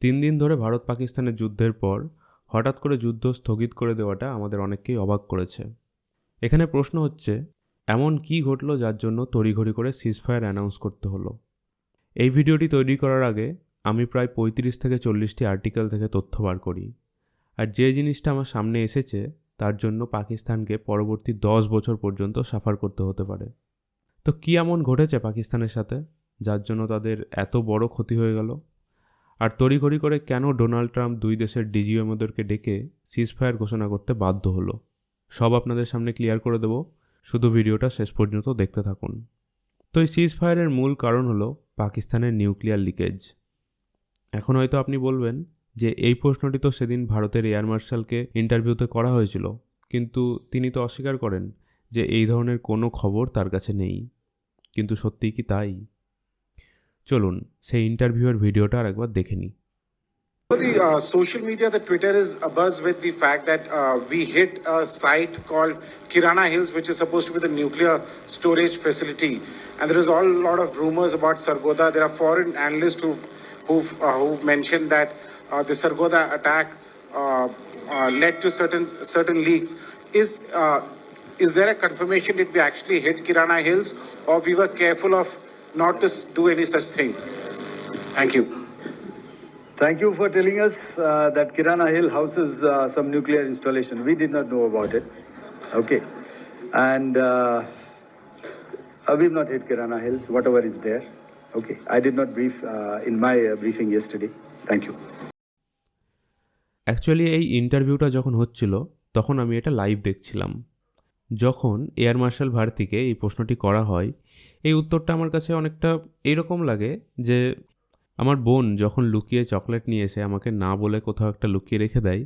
3 দিন ধরে ভারত পাকিস্তানের যুদ্ধের পর হঠাৎ করে যুদ্ধ স্থগিত করে দেওয়াটা আমাদের অনেককেই অবাক করেছে। এখানে প্রশ্ন হচ্ছে, এমন কি ঘটলো যার জন্য তড়িঘড়ি করে সিজফায়ার অ্যানাউন্স করতে হলো? এই ভিডিওটি তৈরি করার আগে আমি প্রায় 35 থেকে 40টি আর্টিকেল থেকে তথ্য বার করি, আর যে জিনিসটা আমার সামনে এসেছে তার জন্য পাকিস্তানকে পরবর্তী 10 বছর পর্যন্ত সাফার করতে হতে পারে। তো কী এমন ঘটেছে পাকিস্তানের সাথে যার জন্য তাদের এত বড় ক্ষতি হয়ে গেল? আর তড়িঘড়ি করে কেন ডোনাল্ড ট্রাম্প 2 দেশের ডিজিএমওদেরকে ডেকে সিজফায়ার ঘোষণা করতে বাধ্য হলো, সব আপনাদের সামনে ক্লিয়ার করে দেব। শুধু ভিডিওটা শেষ পর্যন্ত দেখতে থাকুন। তো এই সিজফায়ারের মূল কারণ হলো পাকিস্তানের নিউক্লিয়ার লিকেজ। এখন হয়তো আপনি বলবেন যে এই প্রশ্নটি তো সেদিন ভারতের এয়ার মার্শালকে ইন্টারভিউতে করা হয়েছিল, কিন্তু তিনি তো অস্বীকার করেন যে এই ধরনের কোনো খবর তার কাছে নেই। কিন্তু সত্যিই কি তাই? চলুন সেই ইন্টারভিউয়ের ভিডিওটা আর একবার দেখে নিই। The social media, the Twitter is abuzz with the fact that we hit a site called Kirana Hills, which is supposed to be the nuclear storage facility. And there is a lot of rumors about Sargodha. There are foreign analysts who've mentioned that the Sargodha attack led to certain leaks. Is there a confirmation that we actually hit Kirana Hills, or we were careful of not to do any such thing? Thank you. Thank you for telling us that Kirana Hill houses some nuclear installation. We did not know about it. Okay. And we've not hit Kirana Hills, whatever is there. Okay. I did not brief in my briefing yesterday. Thank you. Actually এই ইন্টারভিউটা যখন হচ্ছিল তখন আমি এটা live দেখছিলাম। যখন air marshal ভারতীকে এই প্রশ্নটি করা হয়, এই উত্তরটা আমার কাছে অনেকটা এইরকম লাগে যে আমার বোন যখন লুকিয়ে চকলেট নিয়ে এসে আমাকে না বলে কোথাও একটা লুকিয়ে রেখে দেয়,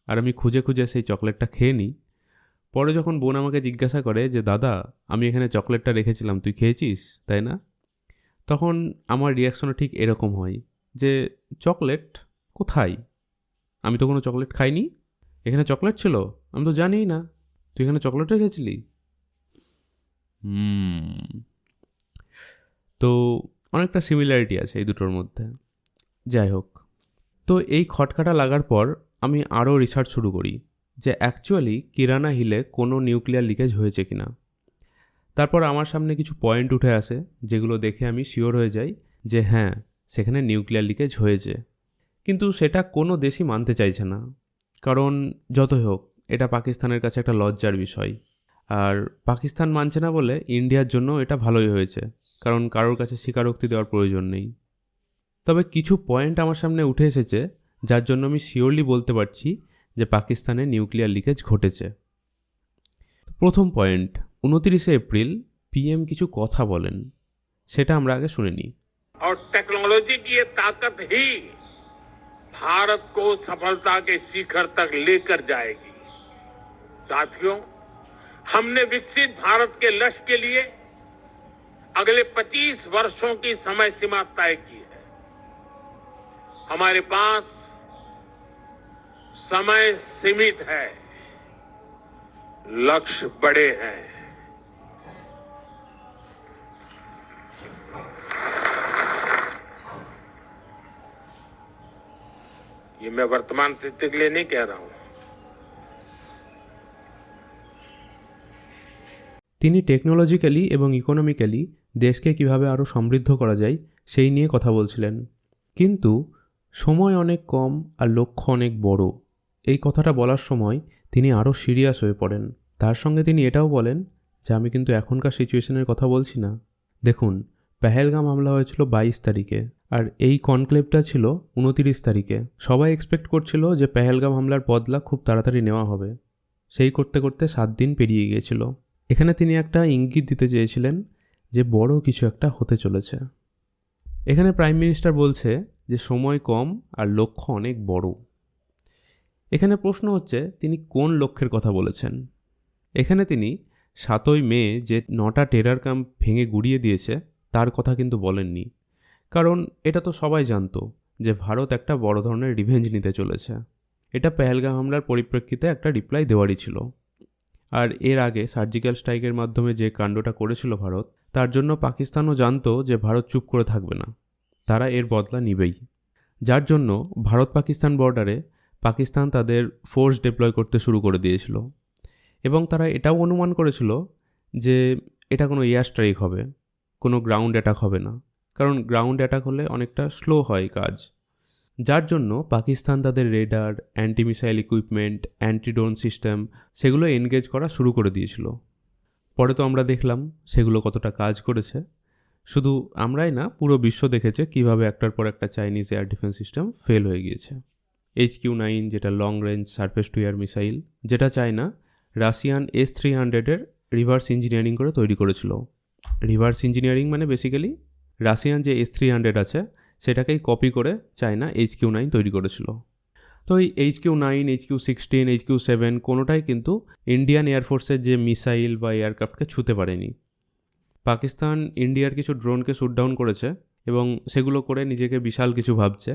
আর আমি খুঁজে খুঁজে সেই চকলেটটা খেয়ে নিই। পরে যখন বোন আমাকে জিজ্ঞাসা করে যে দাদা, আমি এখানে চকলেটটা রেখেছিলাম, তুই খেয়েছিস তাই না? তখন আমার রিয়াকশনও ঠিক এরকম হয় যে চকলেট কোথায়? আমি তো কোনো চকলেট খাইনি। এখানে চকলেট ছিল, আমি তো জানিই না। তুই এখানে চকলেট রেখেছিলি? তো অনেকটা সিমিলারিটি আছে এই দুটোর মধ্যে। যাই হোক, তো এই খটকাটা লাগার পর আমি আরও রিসার্চ শুরু করি যে অ্যাকচুয়ালি কিরানা হিলে কোনো নিউক্লিয়ার লিকেজ হয়েছে কিনা। তারপর আমার সামনে কিছু পয়েন্ট উঠে আসে যেগুলো দেখে আমি শিওর হয়ে যাই যে হ্যাঁ, সেখানে নিউক্লিয়ার লিকেজ হয়েছে। কিন্তু সেটা কোনো দেশই মানতে চাইছে না, কারণ যতই হোক এটা পাকিস্তানের কাছে একটা লজ্জার বিষয়। আর পাকিস্তান মানছে না বলে ইন্ডিয়ার জন্য এটা ভালোই হয়েছে, কারণ কারোর কাছে স্বীকারোক্তি দেওয়ার প্রয়োজন নেই। তবে কিছু পয়েন্ট আমার সামনে উঠে এসেছে যার জন্য আমি শিওরলি বলতে পারছি যে পাকিস্তানে নিউক্লিয়ার লিকেজ ঘটেছে। প্রথম পয়েন্ট, 29 এপ্রিল পিএম কিছু কথা বলেন, সেটা আমরা আগে শুনে নিই। और टेक्नोलॉजी की ये ताकत ही भारत को सफलता के शिखर तक लेकर जाएगी। साथियों, हमने विकसित भारत के लक्ष्य के लिए अगले 25 वर्षों की समय सीमा तय की है। हमारे पास समय सीमित है, लक्ष्य बड़े हैं। ये मैं वर्तमान स्थिति के लिए नहीं कह रहा हूं। তিনি টেকনোলজিক্যালি এবং ইকোনমিক্যালি দেশকে কিভাবে আরও সমৃদ্ধ করা যায় সেই নিয়ে কথা বলছিলেন, কিন্তু সময় অনেক কম আর লক্ষ্য অনেক বড়। এই কথাটা বলার সময় তিনি আরও সিরিয়াস হয়ে পড়েন। তার সঙ্গে তিনি এটাও বলেন যে আমি কিন্তু এখনকার সিচুয়েশনের কথা বলছি না। দেখুন, পেহেলগাম হামলা হয়েছিল 22 তারিখে, আর এই কনক্লেভটা ছিল 29 তারিখে। সবাই এক্সপেক্ট করছিল যে পেহেলগাম হামলার বদলা খুব তাড়াতাড়ি নেওয়া হবে। সেই করতে করতে 7 দিন পেরিয়ে গিয়েছিল। এখানে তিনি একটা ইঙ্গিত দিতে চেয়েছিলেন যে বড় কিছু একটা হতে চলেছে। এখানে প্রাইম মিনিস্টার বলছে যে সময় কম আর লক্ষ্য অনেক বড়। এখানে প্রশ্ন হচ্ছে তিনি কোন লক্ষ্যের কথা বলেছেন। এখানে তিনি 7ই মে যে 9টা টেরার ক্যাম্প ভেঙে গুড়িয়ে দিয়েছে তার কথা কিন্তু বলেননি, কারণ এটা তো সবাই জানতো যে ভারত একটা বড় ধরনের রিভেঞ্জ নিতে চলেছে। এটা পেহেলগাম হামলার পরিপ্রেক্ষিতে একটা রিপ্লাই দেওয়ারই ছিল। আর এর আগে সার্জিক্যাল স্ট্রাইকের মাধ্যমে যে কাণ্ডটা করেছিল ভারত, তার জন্য পাকিস্তানও জানতো যে ভারত চুপ করে থাকবে না, তারা এর বদলা নিবেই। যার জন্য ভারত পাকিস্তান বর্ডারে পাকিস্তান তাদের ফোর্স ডিপ্লয় করতে শুরু করে দিয়েছিল এবং তারা এটাও অনুমান করেছিল যে এটা কোনো এয়ার স্ট্রাইক হবে, কোনো গ্রাউন্ড অ্যাটাক হবে না, কারণ গ্রাউন্ড অ্যাটাক হলে অনেকটা স্লো হয় কাজ। যার জন্য পাকিস্তান তাদের radar, anti missile equipment, anti drone system সেগুলো এনগেজ করা শুরু করে দিয়েছিল। পরে তো আমরা দেখলাম সেগুলো কতটা কাজ করেছে। শুধু আমরাই না, পুরো বিশ্ব দেখেছে কিভাবে একটার পর একটা Chinese air defence system fail হয়ে গিয়েছে। HQ-9 যেটা long range surface two air missile, যেটা চায়না রাশিয়ান S-300-এর রিভার্স ইঞ্জিনিয়ারিং করে তৈরি করেছিল। রিভার্স ইঞ্জিনিয়ারিং মানে বেসিক্যালি রাশিয়ান যে S-300 আছে সেটাকেই কপি করে চায়না HQ-9 তৈরি করেছিল। তো এই HQ-9, HQ-16, HQ-7 কোনোটাই কিন্তু ইন্ডিয়ান এয়ারফোর্সের যে মিসাইল বা এয়ারক্রাফটকে ছুঁতে পারেনি। পাকিস্তান ইন্ডিয়ার কিছু ড্রোনকে শ্যুট ডাউন করেছে এবং সেগুলো করে নিজেকে বিশাল কিছু ভাবছে,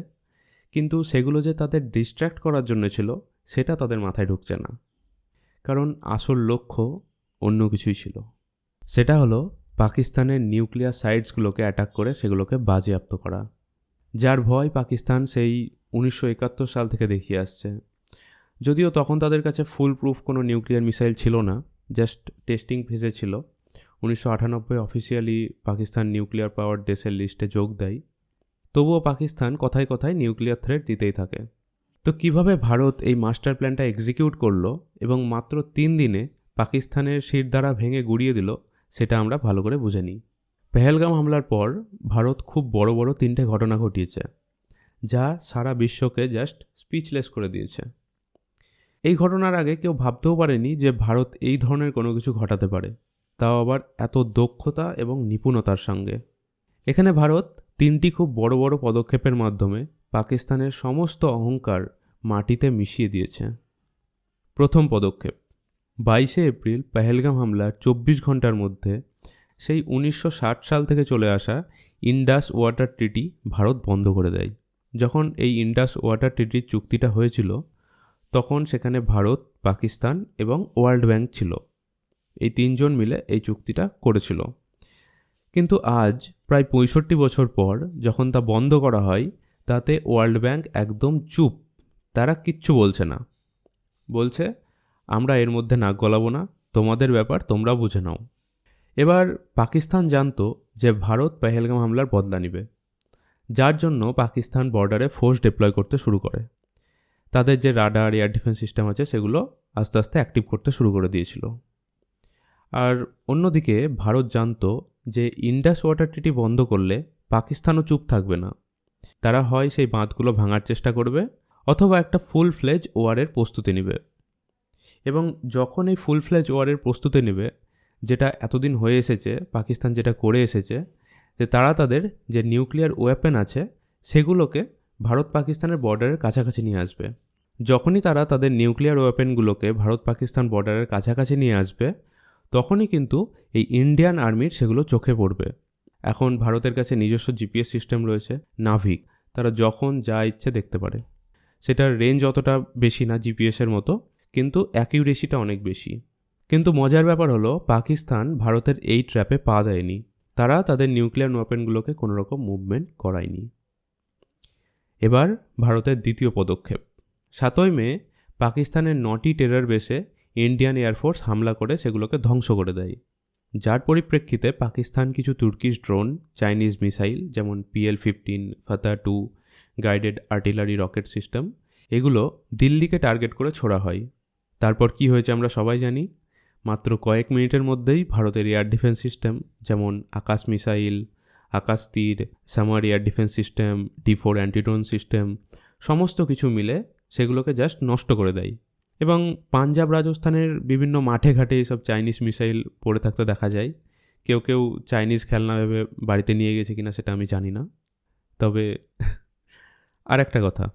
কিন্তু সেগুলো যে তাদের ডিস্ট্র্যাক্ট করার জন্য ছিল সেটা তাদের মাথায় ঢুকছে না, কারণ আসল লক্ষ্য অন্য কিছুই ছিল। সেটা হলো পাকিস্তানের নিউক্লিয়ার সাইটসগুলোকে অ্যাটাক করে সেগুলোকে বাজেয়াপ্ত করা, যার ভয় পাকিস্তান সেই 1971 সাল থেকে দেখিয়ে আসছে। যদিও তখন তাদের কাছে ফুল প্রুফ কোনো নিউক্লিয়ার মিসাইল ছিল না, জাস্ট টেস্টিং ফেজে ছিল। 1998 অফিসিয়ালি পাকিস্তান নিউক্লিয়ার পাওয়ার দেশের লিস্টে যোগ দেয়, তবুও পাকিস্তান কথায় কথায় নিউক্লিয়ার থ্রেট দিতেই থাকে। তো কিভাবে ভারত এই মাস্টার প্ল্যানটা এক্সিকিউট করলো এবং মাত্র 3 দিনে পাকিস্তানের শিরদাঁড়া ভেঙে গুড়িয়ে দিল, সেটা আমরা ভালো করে বুঝে নিই। পেহেলগাম হামলার পর ভারত খুব বড় বড় 3টে ঘটনা ঘটিয়েছে, যা সারা বিশ্বকে জাস্ট স্পিচলেস করে দিয়েছে। এই ঘটনার আগে কেউ ভাবতেও পারেনি যে ভারত এই ধরনের কোনো কিছু ঘটাতে পারে, তাও আবার এত দক্ষতা এবং নিপুণতার সঙ্গে। এখানে ভারত 3টি খুব বড় বড় পদক্ষেপের মাধ্যমে পাকিস্তানের সমস্ত অহংকার মাটিতে মিশিয়ে দিয়েছে। প্রথম পদক্ষেপ, 22 এপ্রিল পেহেলগাম হামলার 24 ঘন্টার মধ্যে সেই 1960 সাল থেকে চলে আসা ইন্ডাস ওয়াটার ট্রিটি ভারত বন্ধ করে দেয়। যখন এই ইন্ডাস ওয়াটার ট্রিটির চুক্তিটা হয়েছিল তখন সেখানে ভারত, পাকিস্তান এবং ওয়ার্ল্ড ব্যাংক ছিল। এই 3 জন মিলে এই চুক্তিটা করেছিল। কিন্তু আজ প্রায় 65 বছর পর যখন তা বন্ধ করা হয়, তাতে ওয়ার্ল্ড ব্যাংক একদম চুপ, তারা কিচ্ছু বলছে না। বলছে আমরা এর মধ্যে নাক গলাবো না, তোমাদের ব্যাপার তোমরা বুঝে নাও। এবার পাকিস্তান জানতো যে ভারত পেহেলগাম হামলার বদলা নেবে, যার জন্য পাকিস্তান বর্ডারে ফোর্স ডিপ্লয় করতে শুরু করে। তাদের যে রাডার, এয়ার ডিফেন্স সিস্টেম আছে সেগুলো আস্তে আস্তে অ্যাক্টিভ করতে শুরু করে দিয়েছিল। আর অন্যদিকে ভারত জানতো যে ইন্ডাস ওয়াটার ট্রিটি বন্ধ করলে পাকিস্তানও চুপ থাকবে না। তারা হয় সেই বাঁধগুলো ভাঙার চেষ্টা করবে অথবা একটা ফুল ফ্লেজ ওয়ারের প্রস্তুতি নেবে। এবং যখন এই ফুল ফ্লেজ ওয়ারের প্রস্তুতি নেবে, যেটা এতদিন হয়ে এসেছে, পাকিস্তান যেটা করে এসেছে, যে তারা তাদের যে নিউক্লিয়ার ওয়েপেন আছে সেগুলোকে ভারত পাকিস্তানের বর্ডারের কাছাকাছি নিয়ে আসবে। যখনই তারা তাদের নিউক্লিয়ার ওয়েপেনগুলোকে ভারত পাকিস্তান বর্ডারের কাছাকাছি নিয়ে আসবে, তখনই কিন্তু এই ইন্ডিয়ান আর্মির সেগুলো চোখে পড়বে। এখন ভারতের কাছে নিজস্ব জিপিএস সিস্টেম রয়েছে, নাভিক, তারা যখন যা ইচ্ছে দেখতে পারে। সেটার রেঞ্জ অতটা বেশি না জিপিএসের মতো, কিন্তু অ্যাকিউরেসিটা অনেক বেশি। কিন্তু মজার ব্যাপার হলো পাকিস্তান ভারতের এই ট্র্যাপে পা দেয়নি। তারা তাদের নিউক্লিয়ার ওয়েপেনগুলোকে কোনোরকম মুভমেন্ট করায়নি। এবার ভারতের দ্বিতীয় পদক্ষেপ, 7 মে পাকিস্তানের 9টি টেরর বেসে ইন্ডিয়ান এয়ারফোর্স হামলা করে সেগুলোকে ধ্বংস করে দেয়। যার পরিপ্রেক্ষিতে পাকিস্তান কিছু তুর্কিশ ড্রোন, চাইনিজ মিসাইল যেমন PL-15, Fatah, guided artillery rocket system, এগুলো দিল্লিকে টার্গেট করে ছোড়া হয়। তারপর কি হয়েছে আমরা সবাই জানি। মাত্র কয়েক মিনিটের মধ্যেই ভারতের এয়ার ডিফেন্স সিস্টেম যেমন আকাশ missile, Akash Teer, Samar air defence system, D4 anti drone system, সমস্ত কিছু মিলে সেগুলোকে জাস্ট নষ্ট করে দেয়। এবং পাঞ্জাব, রাজস্থানের বিভিন্ন মাঠে ঘাটে এইসব চাইনিজ মিসাইল পড়ে থাকতে দেখা যায়। কেউ কেউ চাইনিজ খেলনা ভেবে বাড়িতে নিয়ে গেছে কিনা সেটা আমি জানি না। তবে আর একটা কথা,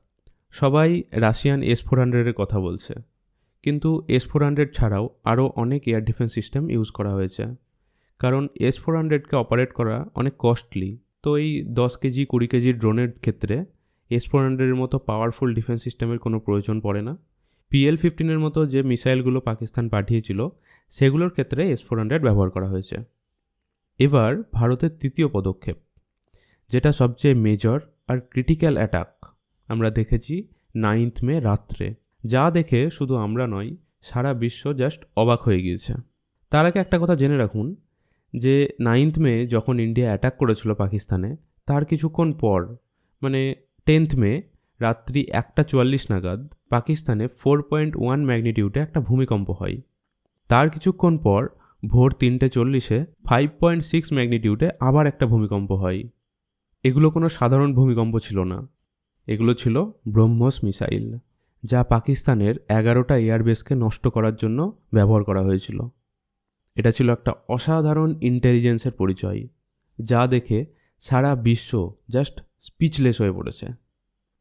সবাই রাশিয়ান S-400-এর কথা বলছে, কিন্তু S-400 ছাড়াও আরও অনেক এয়ার ডিফেন্স সিস্টেম ইউজ করা হয়েছে। কারণ S-400-কে অপারেট করা অনেক কস্টলি। তো এই 10 কেজি 20 কেজি ড্রোনের ক্ষেত্রে S-400-এর মতো পাওয়ারফুল ডিফেন্স সিস্টেমের কোনো প্রয়োজন পড়ে না। PL-15-এর মতো যে মিসাইলগুলো পাকিস্তান পাঠিয়েছিল সেগুলোর ক্ষেত্রে S-400 ব্যবহার করা হয়েছে। এবার ভারতের তৃতীয় পদক্ষেপ, যেটা সবচেয়ে মেজর আর ক্রিটিক্যাল অ্যাটাক, আমরা দেখেছি 9th মে রাত্রে, যা দেখে শুধু আমরা নয়, সারা বিশ্ব জাস্ট অবাক হয়ে গিয়েছে। তার আগে একটা কথা জেনে রাখুন যে 9th মে যখন ইন্ডিয়া অ্যাটাক করেছিল পাকিস্তানে, তার কিছুক্ষণ পর মানে 10th মে রাত্রি 1:44 নাগাদ পাকিস্তানে 4.1 ম্যাগনিটিউডে একটা ভূমিকম্প হয়। তার কিছুক্ষণ পর ভোর 3:40-এ 5.6 ম্যাগনিটিউডে আবার একটা ভূমিকম্প হয়। এগুলো কোনো সাধারণ ভূমিকম্প ছিল না, এগুলো ছিল ব্রহ্মস মিসাইল, যা পাকিস্তানের 11টা এয়ারবেসকে নষ্ট করার জন্য ব্যবহার করা হয়েছিল। এটা ছিল একটা অসাধারণ ইন্টেলিজেন্সের পরিচয়, যা দেখে সারা বিশ্ব জাস্ট স্পিচলেস হয়ে পড়েছে।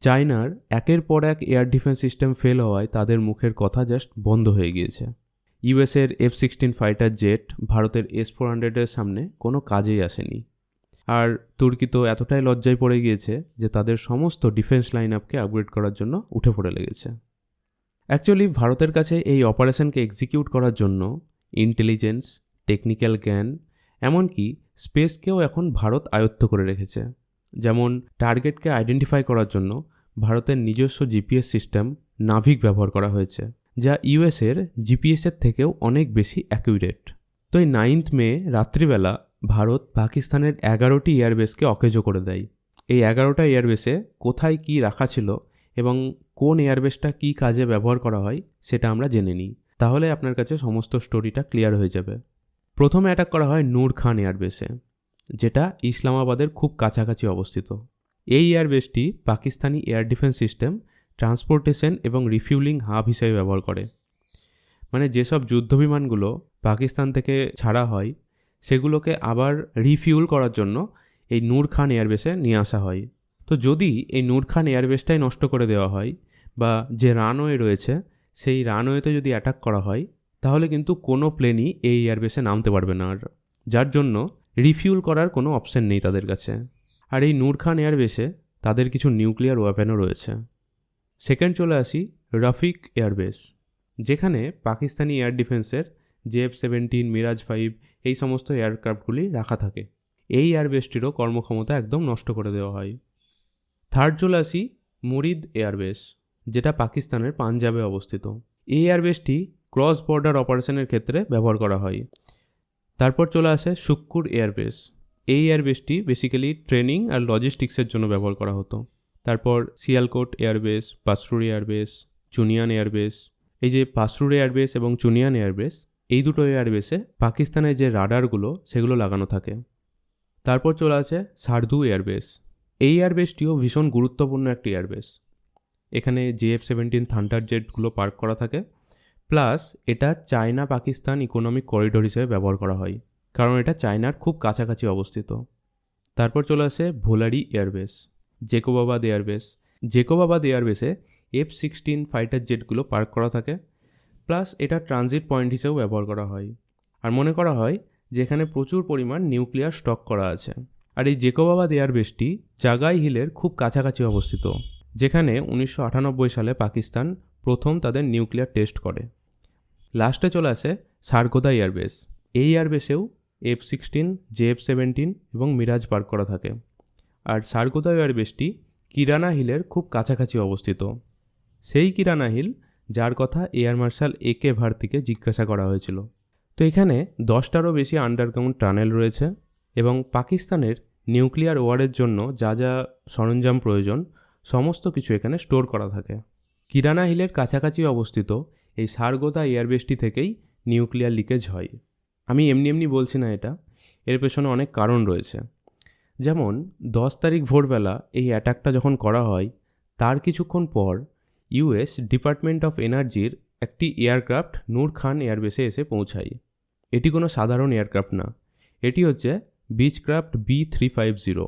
চায়নার একের পর এক এয়ার ডিফেন্স সিস্টেম ফেল হওয়ায় তাদের মুখের কথা জাস্ট বন্ধ হয়ে গিয়েছে। ইউএসের F-16 ফাইটার জেট ভারতের S-400-এর সামনে কোনো কাজেই আসেনি। আর তুর্কি তো এতটাই লজ্জায় পড়ে গিয়েছে যে তাদের সমস্ত ডিফেন্স লাইন আপকে আপগ্রেড করার জন্য উঠে পড়ে লেগেছে। অ্যাকচুয়ালি ভারতের কাছে এই অপারেশনকে এক্সিকিউট করার জন্য ইন্টেলিজেন্স, টেকনিক্যাল জ্ঞান, এমনকি স্পেসকেও এখন ভারত আয়ত্ত করে রেখেছে। যেমন টার্গেটকে আইডেন্টিফাই করার জন্য ভারতের নিজস্ব জিপিএস সিস্টেম নাভিক ব্যবহার করা হয়েছে, যা ইউএসের জিপিএসের থেকেও অনেক বেশি অ্যাকুরেট। তো এই 9th মে রাত্রিবেলা ভারত পাকিস্তানের 11টি এয়ারবেসকে অকেজো করে দেয়। এই 11টা এয়ারবেসে কোথায় কি রাখা ছিল এবং কোন এয়ারবেসটা কি কাজে ব্যবহার করা হয় সেটা আমরা জেনে নিই, তাহলে আপনার কাছে সমস্ত স্টোরিটা ক্লিয়ার হয়ে যাবে। প্রথমে অ্যাটাক করা হয় নূর খান এয়ারবেসে, যেটা ইসলামাবাদের খুব কাছাকাছি অবস্থিত। এই এয়ারবেসটি Pakistani air defence system transportation এবং রিফিউলিং হাব হিসেবে ব্যবহার করে। মানে যেসব যুদ্ধবিমানগুলো পাকিস্তান থেকে ছাড়া হয় সেগুলোকে আবার রিফিউল করার জন্য এই নূর খান এয়ারবেসে নিয়ে আসা হয়। তো যদি এই নূর খান এয়ারবেসটাই নষ্ট করে দেওয়া হয় বা যে রানওয়ে রয়েছে সেই রানওয়েতে যদি অ্যাটাক করা হয়, তাহলে কিন্তু কোনো প্লেনই এই এয়ারবেসে নামতে পারবে না, আর যার জন্য রিফিউল করার কোনো অপশন নেই তাদের কাছে। আর এই নূর খান এয়ারবেসে তাদের কিছু নিউক্লিয়ার ওয়েপেনও রয়েছে। সেকেন্ড চলে আসি রফিক এয়ারবেস, যেখানে পাকিস্তানি এয়ার ডিফেন্সের JF-17, মিরাজ 5 এই সমস্ত এয়ারক্রাফটগুলি রাখা থাকে। এই এয়ারবেসটিরও কর্মক্ষমতা একদম নষ্ট করে দেওয়া হয়। থার্ড চলে আসি মুরিদ এয়ারবেস, যেটা পাকিস্তানের পাঞ্জাবে অবস্থিত। এই এয়ারবেসটি ক্রস বর্ডার অপারেশনের ক্ষেত্রে ব্যবহার করা হয়। তারপর চলে আসে সুক্কুর এয়ারবেস। এই এয়ারবেসটি বেসিক্যালি ট্রেনিং আর লজিস্টিক্সের জন্য ব্যবহার করা হতো। তারপর Sialkot airbase, Pasrur airbase, Chunian airbase. এই যে পাসরুর এয়ারবেস এবং চুনিয়ান এয়ারবেস, এই দুটো এয়ারবেসে পাকিস্তানের যে রাডারগুলো সেগুলো লাগানো থাকে। তারপর চলে আসে সারদু এয়ারবেস। এই এয়ারবেসটিও ভীষণ গুরুত্বপূর্ণ একটি এয়ারবেস। এখানে JF-17 থান্ডার জেটগুলো পার্ক করা থাকে, প্লাস এটা চায়না পাকিস্তান ইকোনমিক করিডোর হিসেবে ব্যবহার করা হয়, কারণ এটা চায়নার খুব কাছাকাছি অবস্থিত। তারপর চলে আসে ভোলারি এয়ারবেস, জেকোবাবাদ এয়ারবেস। জেকোবাবাদ এয়ারবেসে F-16 ফাইটার জেটগুলো পার্ক করা থাকে, প্লাস এটা ট্রানজিট পয়েন্ট হিসেবেও ব্যবহার করা হয়। আর মনে করা হয় যেখানে প্রচুর পরিমাণ নিউক্লিয়ার স্টক করা আছে। আর এই জেকোবাবাদ এয়ারবেসটি জাগাই হিলের খুব কাছাকাছি অবস্থিত, যেখানে 1998 সালে পাকিস্তান প্রথম তাদের নিউক্লিয়ার টেস্ট করে। লাস্টে চলে আসে সারগোদা এয়ারবেস। এই এয়ারবেসেও F-16, JF-17 এবং মিরাজ পার্ক করা থাকে। আর সারগোদা এয়ারবেসটি কিরানা হিলের খুব কাছাকাছি অবস্থিত, সেই কিরানা হিল যার কথা এয়ার মার্শাল AK ভারতীকে জিজ্ঞাসা করা হয়েছিল। তো এখানে 10টারও বেশি আন্ডারগ্রাউন্ড টানেল রয়েছে এবং পাকিস্তানের নিউক্লিয়ার ওয়ারের জন্য যা যা সরঞ্জাম প্রয়োজন সমস্ত কিছু এখানে স্টোর করা থাকে। কিরানা হিলের কাছাকাছি অবস্থিত এই সারগোদা এয়ারবেসটি থেকেই নিউক্লিয়ার লিকেজ হয়। আমি এমনি এমনি বলছি না এটা, এর পেছনে অনেক কারণ রয়েছে। যেমন 10 তারিখ ভোরবেলা এই অ্যাটাকটা যখন করা হয়, তার কিছুক্ষণ পর US ডিপার্টমেন্ট অফ এনার্জির একটি এয়ারক্রাফট নূর খান এয়ারবেসে এসে পৌঁছায়। এটি কোনো সাধারণ এয়ারক্রাফট না, এটি হচ্ছে বিচক্রাফট B-350।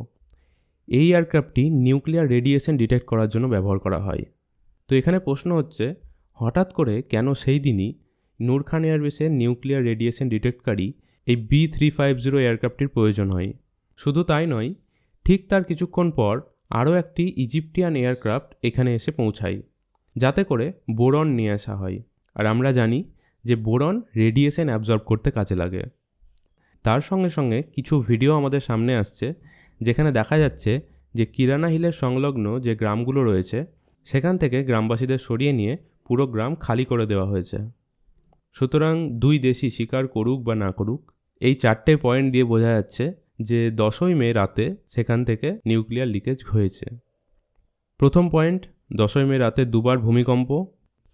এই এয়ারক্রাফটটি নিউক্লিয়ার রেডিয়েশন ডিটেক্ট করার জন্য ব্যবহার করা হয়। তো এখানে প্রশ্ন হচ্ছে, হঠাৎ করে কেন সেই দিনই নূর খান এয়ারবেসের নিউক্লিয়ার রেডিয়েশন ডিটেক্টকারী এই B-350 এয়ারক্রাফটটির প্রয়োজন হয়? শুধু তাই নয়, ঠিক তার কিছুক্ষণ পর আরও একটি ইজিপ্টিয়ান এয়ারক্রাফট এখানে এসে পৌঁছায়, যাতে করে বোরন নিয়ে আসা হয়। আর আমরা জানি যে বোরন রেডিয়েশন অ্যাবজর্ব করতে কাজে লাগে। তার সঙ্গে সঙ্গে কিছু ভিডিও আমাদের সামনে আসছে যেখানে দেখা যাচ্ছে যে কিরানা হিলের সংলগ্ন যে গ্রামগুলো রয়েছে সেখান থেকে গ্রামবাসীদের সরিয়ে নিয়ে পুরো গ্রাম খালি করে দেওয়া হয়েছে। সুতরাং দুই দেশই স্বীকার করুক বা না করুক, এই 4টে পয়েন্ট দিয়ে বোঝা যাচ্ছে যে 10ই মে রাতে সেখান থেকে নিউক্লিয়ার লিকেজ হয়েছে। প্রথম পয়েন্ট, 10ই মে রাতে দুবার ভূমিকম্প,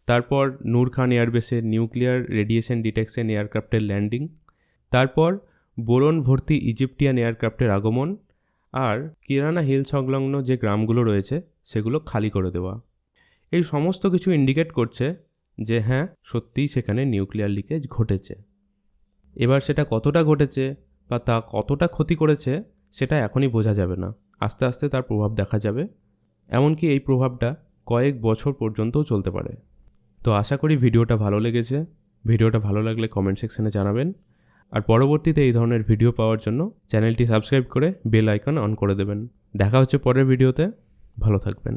তারপর নূর খান এয়ারবেসের নিউক্লিয়ার রেডিয়েশন ডিটেকশন এয়ারক্রাফটের ল্যান্ডিং, তারপর বোরন ভর্তি ইজিপ্টিয়ান এয়ারক্রাফটের আগমন, আর কিরানা হিল সংলগ্ন যে গ্রামগুলো রয়েছে সেগুলো খালি করে দেওয়া। এই সমস্ত কিছু ইন্ডিকেট করছে যে হ্যাঁ, সত্যিই সেখানে নিউক্লিয়ার লিকেজ ঘটেছে। এবার সেটা কতটা ঘটেছে বা তা কতটা ক্ষতি করেছে সেটা এখনই বোঝা যাবে না, আস্তে আস্তে তার প্রভাব দেখা যাবে। এমনকি এই প্রভাবটা কয়েক বছর পর্যন্তও চলতে পারে। তো আশা করি ভিডিওটা ভালো লেগেছে। ভিডিওটা ভালো লাগলে কমেন্ট সেকশনে জানাবেন, আর পরবর্তীতে এই ধরনের ভিডিও পাওয়ার জন্য চ্যানেলটি সাবস্ক্রাইব করে বেল আইকন অন করে দেবেন। দেখা হচ্ছে পরের ভিডিওতে, ভালো থাকবেন।